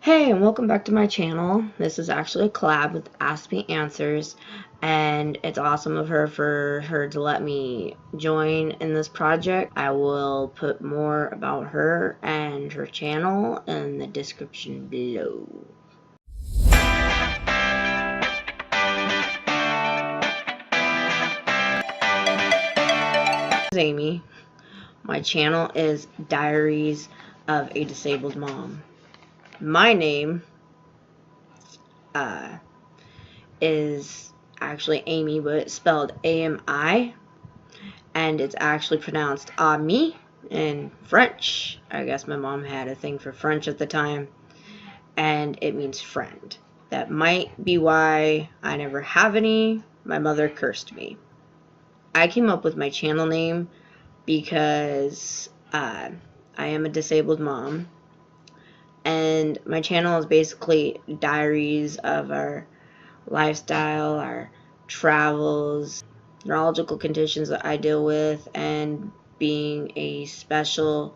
Hey, and welcome back to my channel. This is actually a collab with Aspie Answers, and it's awesome of her for her to let me join in this project. I will put more about her and her channel in the description below. This is Amy. My channel is Diaries of a Disabled Mom. My name is actually Amy, but it's spelled A-M-I, and it's actually pronounced Ami in French. I guess my mom had a thing for French at the time, and it means friend. That might be why I never have any. My mother cursed me. I came up with my channel name because I am a disabled mom, and my channel is basically diaries of our lifestyle, our travels, neurological conditions that I deal with, and being a special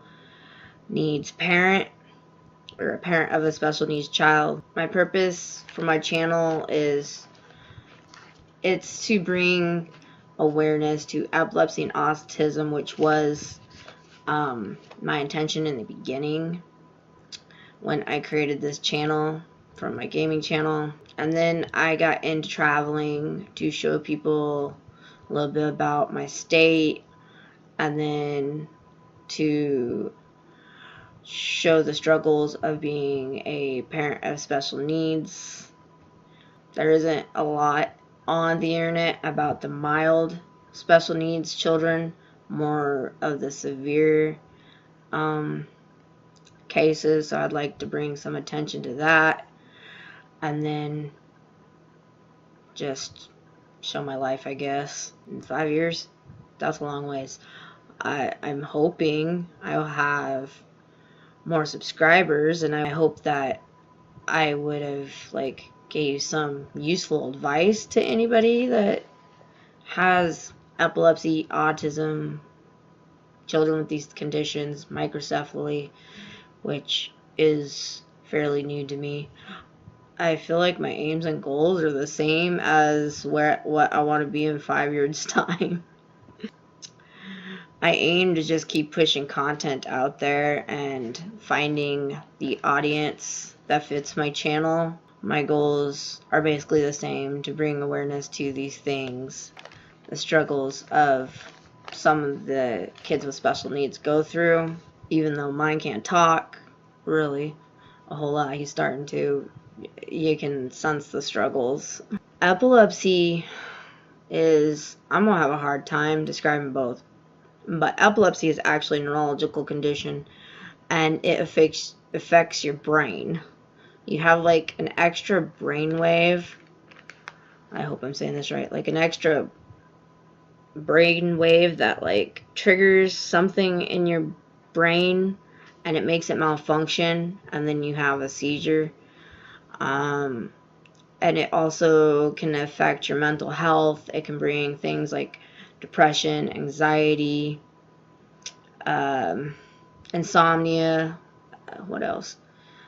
needs parent or a parent of a special needs child. My purpose for my channel is it's to bring awareness to epilepsy and autism, which was my intention in the beginning when I created this channel from my gaming channel. And then I got into traveling to show people a little bit about my state, and then to show the struggles of being a parent of special needs. There isn't a lot on the internet about the mild special needs children, more of the severe cases, so I'd like to bring some attention to that, and then just show my life, I guess. In 5 years, that's a long ways. I'm hoping I'll have more subscribers, and I hope that I would have gave some useful advice to anybody that has epilepsy, autism, children with these conditions, microcephaly, which is fairly new to me. I feel like my aims and goals are the same as what I want to be in 5 years' time. I aim to just keep pushing content out there and finding the audience that fits my channel. My goals are basically the same: to bring awareness to these things, the struggles of some of the kids with special needs go through. Even though mine can't talk really a whole lot, he's starting to. You can sense the struggles. Epilepsy is, I'm gonna have a hard time describing both, but epilepsy is actually a neurological condition, and it affects your brain. You have like an extra brain wave, I hope I'm saying this right, like an extra brain wave that like triggers something in your brain, and it makes it malfunction, and then you have a seizure. And it also can affect your mental health. It can bring things like depression, anxiety, insomnia, what else?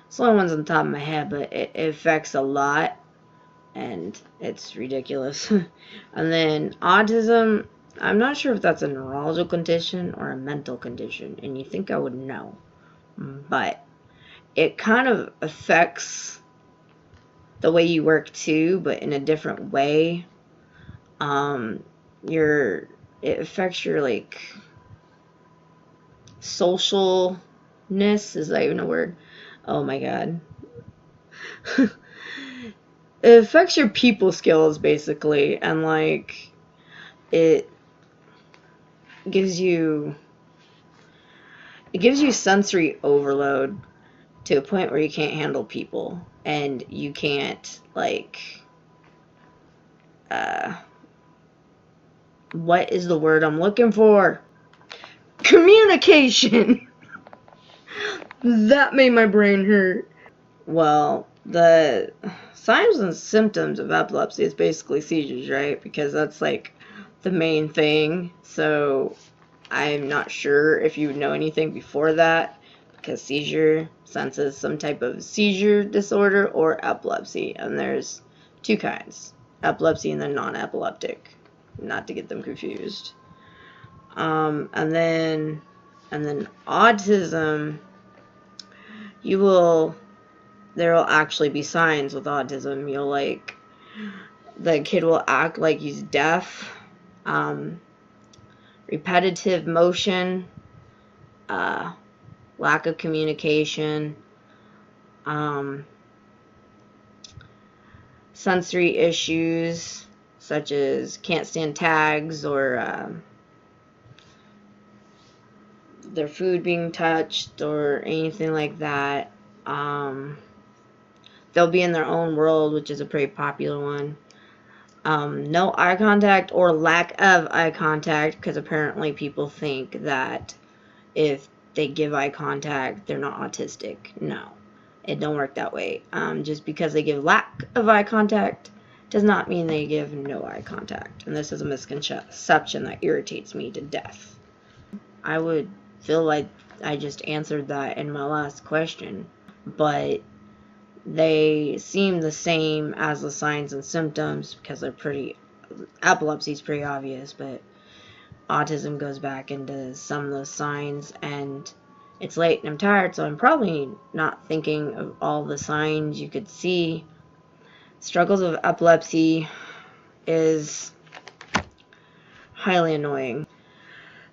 It's the only ones on the top of my head, but it affects a lot, and it's ridiculous. And then autism, I'm not sure if that's a neurological condition or a mental condition, and you think I would know, but it kind of affects the way you work too, but in a different way. It affects your like socialness, is that even a word? Oh my god. It affects your people skills basically, and like it gives you sensory overload to a point where you can't handle people, and you can't what is the word I'm looking for? Communication. That made my brain hurt. Well, the signs and symptoms of epilepsy is basically seizures, right? Because that's like the main thing. So I'm not sure if you would know anything before that, because seizure senses some type of seizure disorder or epilepsy, and there's two kinds, epilepsy and then non-epileptic, not to get them confused. And then autism, there will actually be signs with autism. The kid will act like he's deaf, repetitive motion, lack of communication, sensory issues such as can't stand tags or their food being touched or anything like that. They'll be in their own world, which is a pretty popular one. No eye contact or lack of eye contact, because apparently people think that if they give eye contact, they're not autistic. No, it don't work that way. Just because they give lack of eye contact does not mean they give no eye contact. And this is a misconception that irritates me to death. I would feel like I just answered that in my last question, but they seem the same as the signs and symptoms because epilepsy is pretty obvious, but autism goes back into some of those signs. And it's late and I'm tired, so I'm probably not thinking of all the signs you could see. Struggles with epilepsy is highly annoying.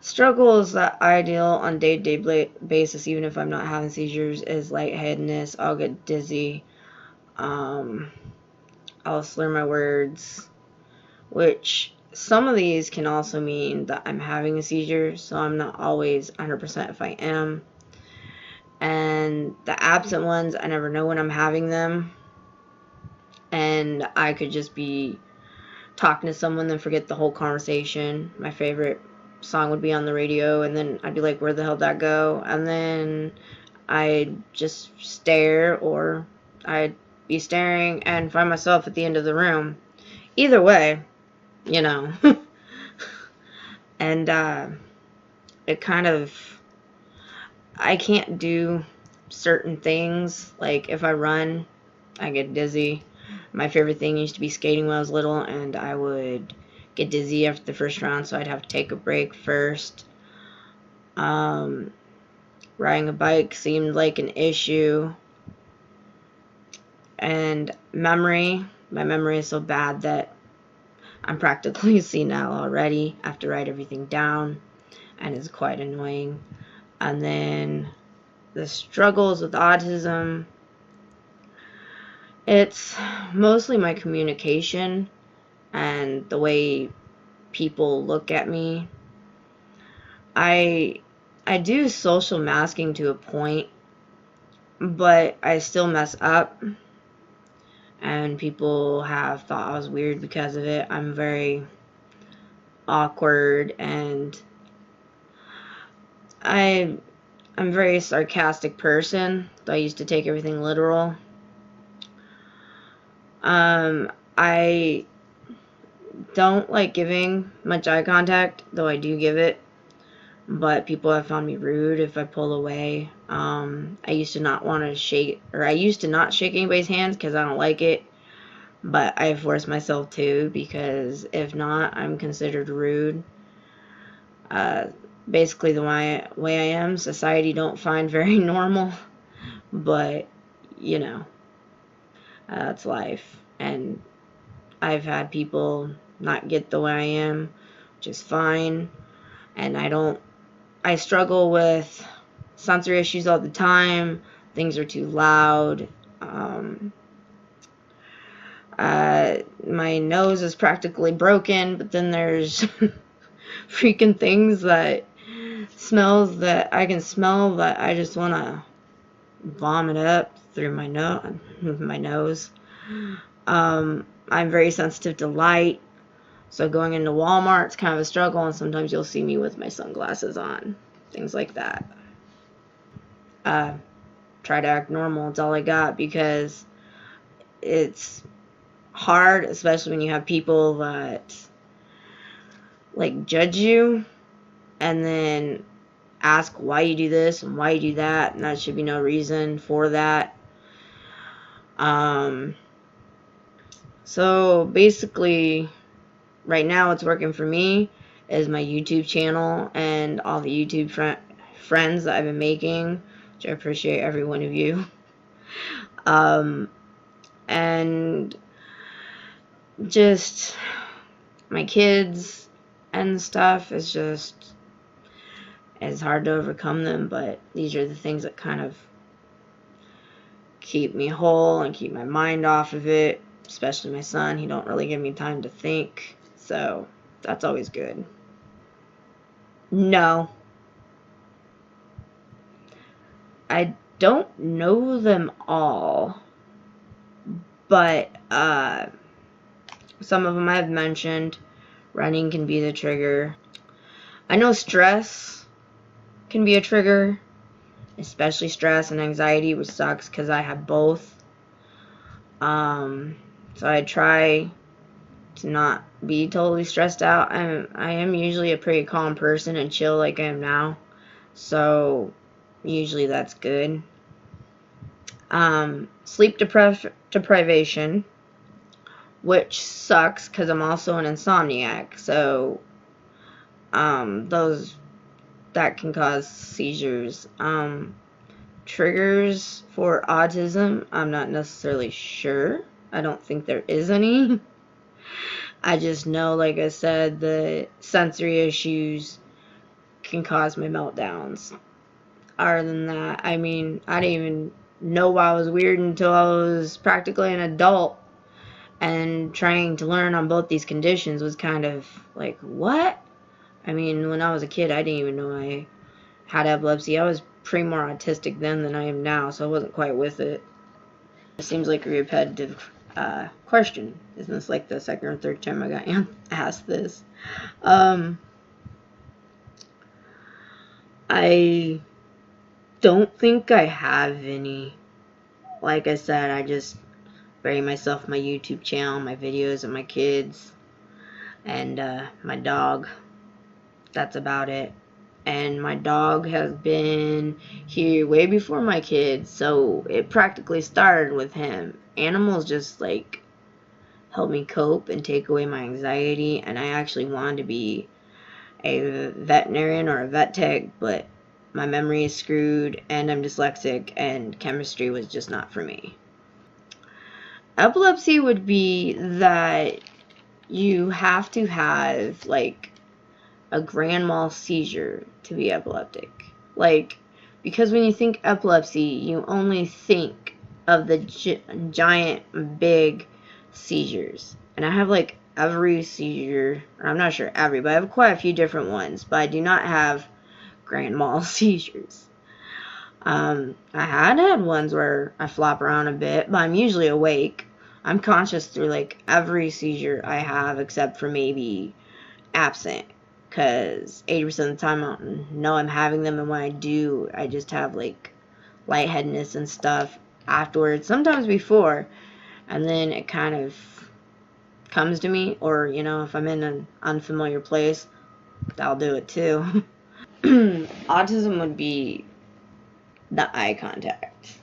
Struggles that I deal on day-to-day basis, even if I'm not having seizures, is lightheadedness. I'll get dizzy. I'll slur my words, which some of these can also mean that I'm having a seizure, so I'm not always 100% if I am. And the absent ones, I never know when I'm having them. And I could just be talking to someone and forget the whole conversation. My favorite song would be on the radio, and then I'd be like, where the hell did that go? And then I'd just stare, or I'd be staring and find myself at the end of the room. Either way, you know. And it kind of, I can't do certain things. Like if I run, I get dizzy. My favorite thing used to be skating when I was little, and I would get dizzy after the first round, so I'd have to take a break first. Riding a bike seemed like an issue. And my memory is so bad that I'm practically senile already. I have to write everything down, and it's quite annoying. And then the struggles with autism, it's mostly my communication and the way people look at me. I do social masking to a point, but I still mess up, and people have thought I was weird because of it. I'm very awkward, and I'm a very sarcastic person, though I used to take everything literal. I don't like giving much eye contact, though I do give it, but people have found me rude if I pull away. I used to not shake anybody's hands because I don't like it, but I force myself to, because if not, I'm considered rude. Basically the way I am, society don't find very normal, but you know, that's life. And I've had people not get the way I am, which is fine. And I struggle with sensory issues all the time. Things are too loud. My nose is practically broken, but then there's freaking things smells that I can smell that I just want to vomit up through my nose. I'm very sensitive to light, so going into Walmart's kind of a struggle, and sometimes you'll see me with my sunglasses on, things like that. Try to act normal, it's all I got, because it's hard, especially when you have people that like judge you and then ask why you do this and why you do that, and that should be no reason for that. So basically, right now what's working for me is my YouTube channel and all the YouTube friends that I've been making, which I appreciate every one of you. And just my kids and stuff is just, it's hard to overcome them, but these are the things that kind of keep me whole and keep my mind off of it, especially my son. He don't really give me time to think, so that's always good. No, I don't know them all, but some of them I've mentioned. Running can be the trigger. I know stress can be a trigger, especially stress and anxiety, which sucks because I have both. So I try to not be totally stressed out. I am usually a pretty calm person and chill like I am now, so usually that's good. Sleep deprivation, which sucks because I'm also an insomniac, so that can cause seizures. Triggers for autism, I'm not necessarily sure. I don't think there is any. I just know, like I said, the sensory issues can cause my meltdowns. Other than that, I mean, I didn't even know I was weird until I was practically an adult, and trying to learn on both these conditions was kind of like, what? I mean, when I was a kid, I didn't even know I had epilepsy. I was pretty more autistic then than I am now, so I wasn't quite with it. It seems like a repetitive question. Isn't this like the second or third time I got asked this? I don't think I have any. Like I said, I just bury myself in my YouTube channel, my videos, and my kids, and my dog. That's about it. And my dog has been here way before my kids, so it practically started with him. Animals just like help me cope and take away my anxiety, and I actually wanted to be a veterinarian or a vet tech, but my memory is screwed and I'm dyslexic and chemistry was just not for me. Epilepsy would be that you have to have like a grand mal seizure to be epileptic. Like, because when you think epilepsy, you only think of the giant, big seizures. And I have like every seizure, or I'm not sure every, but I have quite a few different ones, but I do not have grand mal seizures. I had ones where I flop around a bit, but I'm usually awake. I'm conscious through like every seizure I have except for maybe absent, because 80% of the time I don't know I'm having them, and when I do, I just have like lightheadedness and stuff afterwards, sometimes before, and then it kind of comes to me, or you know, if I'm in an unfamiliar place, that'll do it too. Autism would be the eye contact.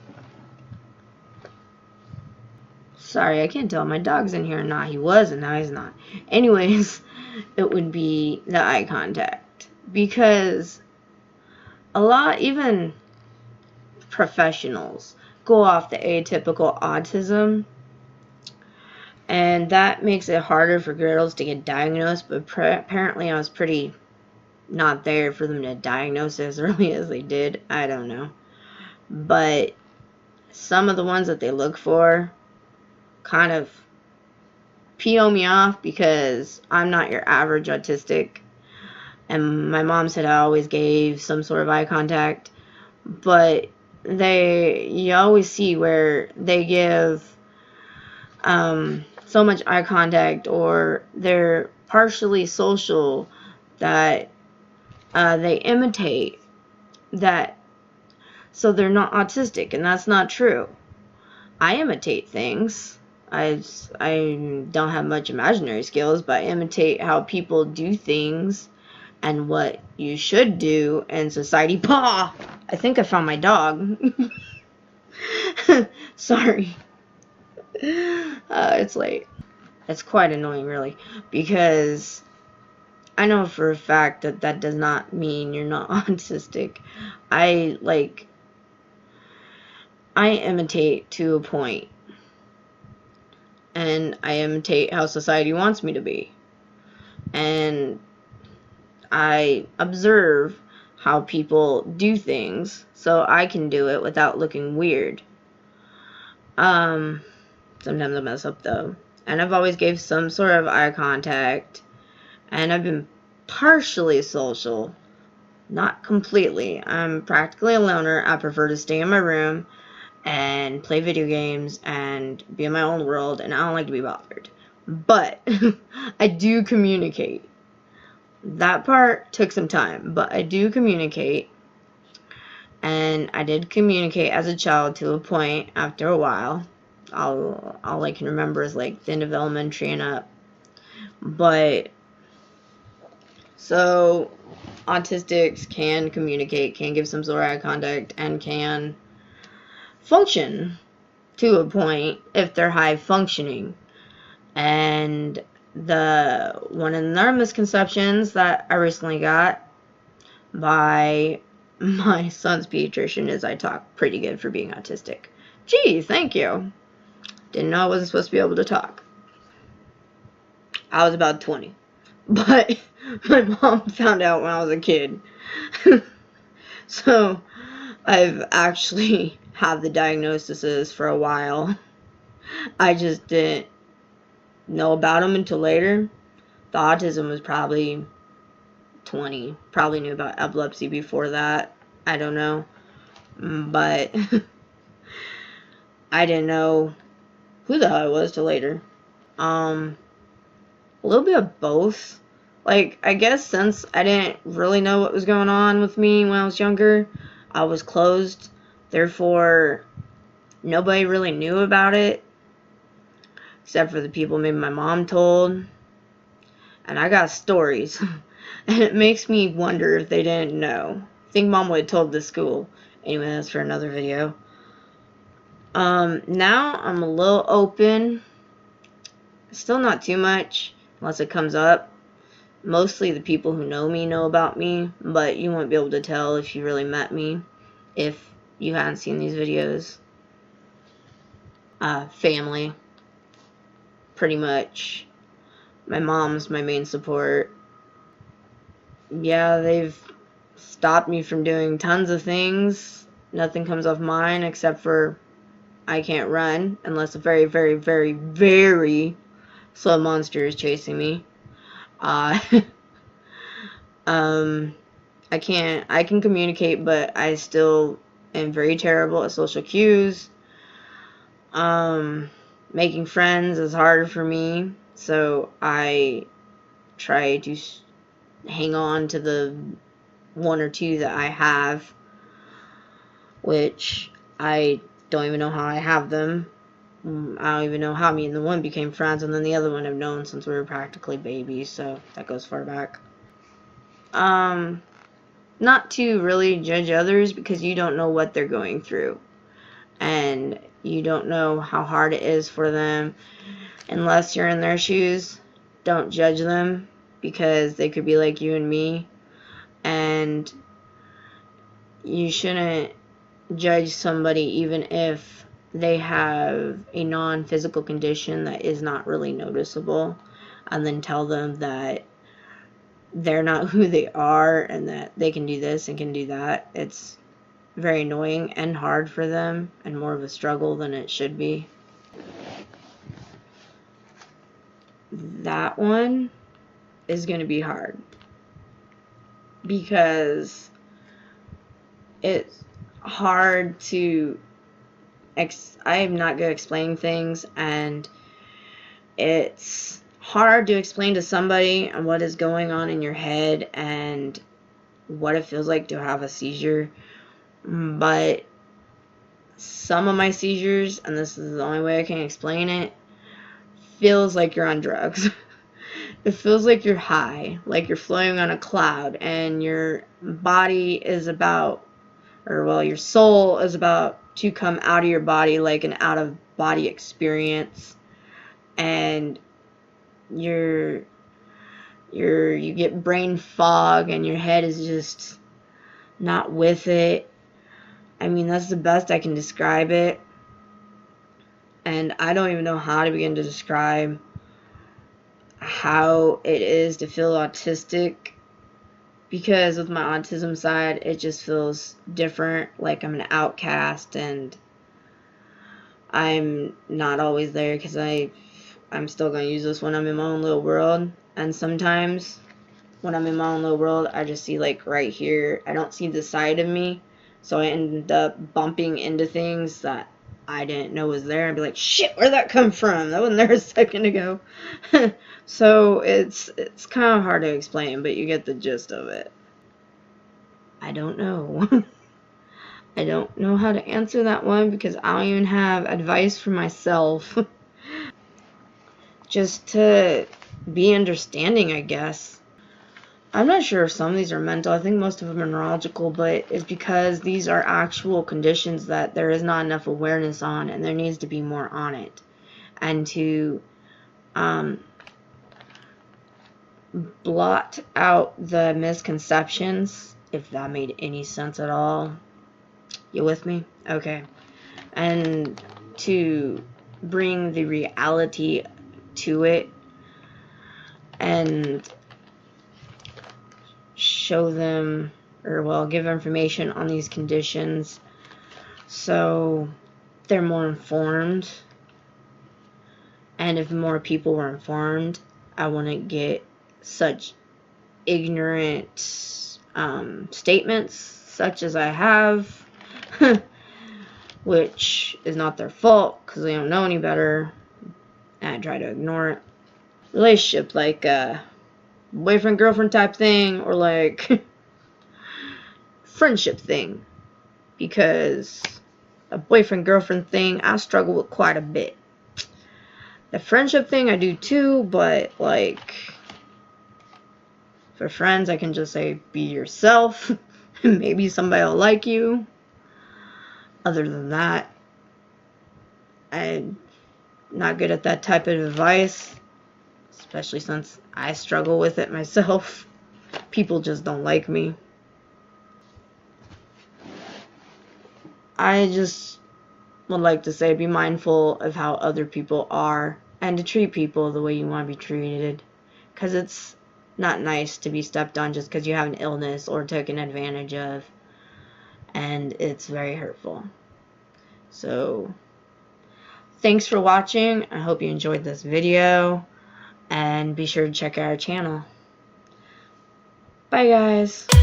Sorry, I can't tell. My dog's in here or not. He was, and now he's not. Anyways, it would be the eye contact. Because a lot, even professionals, go off the atypical autism. And that makes it harder for girls to get diagnosed. But apparently I was pretty not there for them to diagnose as early as they did. I don't know. But some of the ones that they look for kind of peel me off, because I'm not your average autistic, and my mom said I always gave some sort of eye contact, but you always see where they give so much eye contact, or they're partially social, that they imitate that, so they're not autistic, and that's not true. I imitate things. I don't have much imaginary skills, but I imitate how people do things and what you should do in society. Paw! I think I found my dog. Sorry. It's late. It's quite annoying, really, because I know for a fact that that does not mean you're not autistic. I imitate to a point, and I imitate how society wants me to be, and I observe how people do things so I can do it without looking weird. Sometimes I mess up though, and I've always gave some sort of eye contact, and I've been partially social, not completely. I'm practically a loner. I prefer to stay in my room and play video games and be in my own world, and I don't like to be bothered. But I do communicate. That part took some time, but I do communicate. And I did communicate as a child to a point. After a while, all I can remember is like the end of elementary and up. But so autistics can communicate, can give some sort of eye contact, and can function to a point if they're high functioning. And one of the misconceptions that I recently got by my son's pediatrician is I talk pretty good for being autistic. Gee, thank you. Didn't know I wasn't supposed to be able to talk. I was about 20. But my mom found out when I was a kid. So I've actually had the diagnoses for a while. I just didn't know about them until later. The autism was probably 20. Probably knew about epilepsy before that. I don't know. But I didn't know who the hell I was till later. A little bit of both. Like, I guess since I didn't really know what was going on with me when I was younger, I was closed. Therefore, nobody really knew about it, except for the people maybe my mom told. And I got stories. And it makes me wonder if they didn't know. I think mom would have told the school. Anyway, that's for another video. Now I'm a little open. Still not too much, unless it comes up. Mostly the people who know me know about me, but you won't be able to tell if you really met me if you hadn't seen these videos. Family. Pretty much. My mom's my main support. Yeah, they've stopped me from doing tons of things. Nothing comes off mine except for I can't run unless a very, very, very, very slow monster is chasing me. I can communicate, but I still am very terrible at social cues. Making friends is hard for me, so I try to hang on to the one or two that I have, which I don't even know how I have them. I don't even know how me and the one became friends, and then the other one I've known since we were practically babies, so that goes far back. Not to really judge others, because you don't know what they're going through, and you don't know how hard it is for them unless you're in their shoes. Don't judge them, because they could be like you and me, and you shouldn't judge somebody even if they have a non-physical condition that is not really noticeable, and then tell them that they're not who they are and that they can do this and can do that. It's very annoying and hard for them, and more of a struggle than it should be. That one is going to be hard, because it's hard to I am not good at explaining things, and it's hard to explain to somebody what is going on in your head and what it feels like to have a seizure. But some of my seizures, and this is the only way I can explain it, feels like you're on drugs. it feels like you're high, like you're floating on a cloud, and your body is about, or well, your soul is about to come out of your body, like an out of body experience, and you get brain fog, and your head is just not with it. I mean, that's the best I can describe it, and I don't even know how to begin to describe how it is to feel autistic, because with my autism side, it just feels different, like I'm an outcast, and I'm not always there, because I'm still going to use this when I'm in my own little world, and sometimes when I'm in my own little world, I just see like right here, I don't see the side of me, so I end up bumping into things that I didn't know was there, and be like, shit, where'd that come from? That wasn't there a second ago. So it's kind of hard to explain, but you get the gist of it. I don't know. I don't know how to answer that one, because I don't even have advice for myself. Just to be understanding, I guess. I'm not sure if some of these are mental. I think most of them are neurological, but it's because these are actual conditions that there is not enough awareness on, and there needs to be more on it. And to blot out the misconceptions, if that made any sense at all. You with me? Okay. And to bring the reality to it, and show them, or well, give information on these conditions so they're more informed. And if more people were informed, I wouldn't get such ignorant statements such as I have, which is not their fault, because they don't know any better, and I try to ignore it. Relationship, like boyfriend girlfriend type thing, or like friendship thing, because a boyfriend girlfriend thing I struggle with quite a bit. The friendship thing I do too, but like for friends I can just say be yourself and maybe somebody will like you. Other than that, I'm not good at that type of advice, especially since I struggle with it myself. People just don't like me. I just would like to say be mindful of how other people are, and to treat people the way you want to be treated, because it's not nice to be stepped on just because you have an illness or taken advantage of, and it's very hurtful. So thanks for watching. I hope you enjoyed this video, and be sure to check out our channel. Bye guys.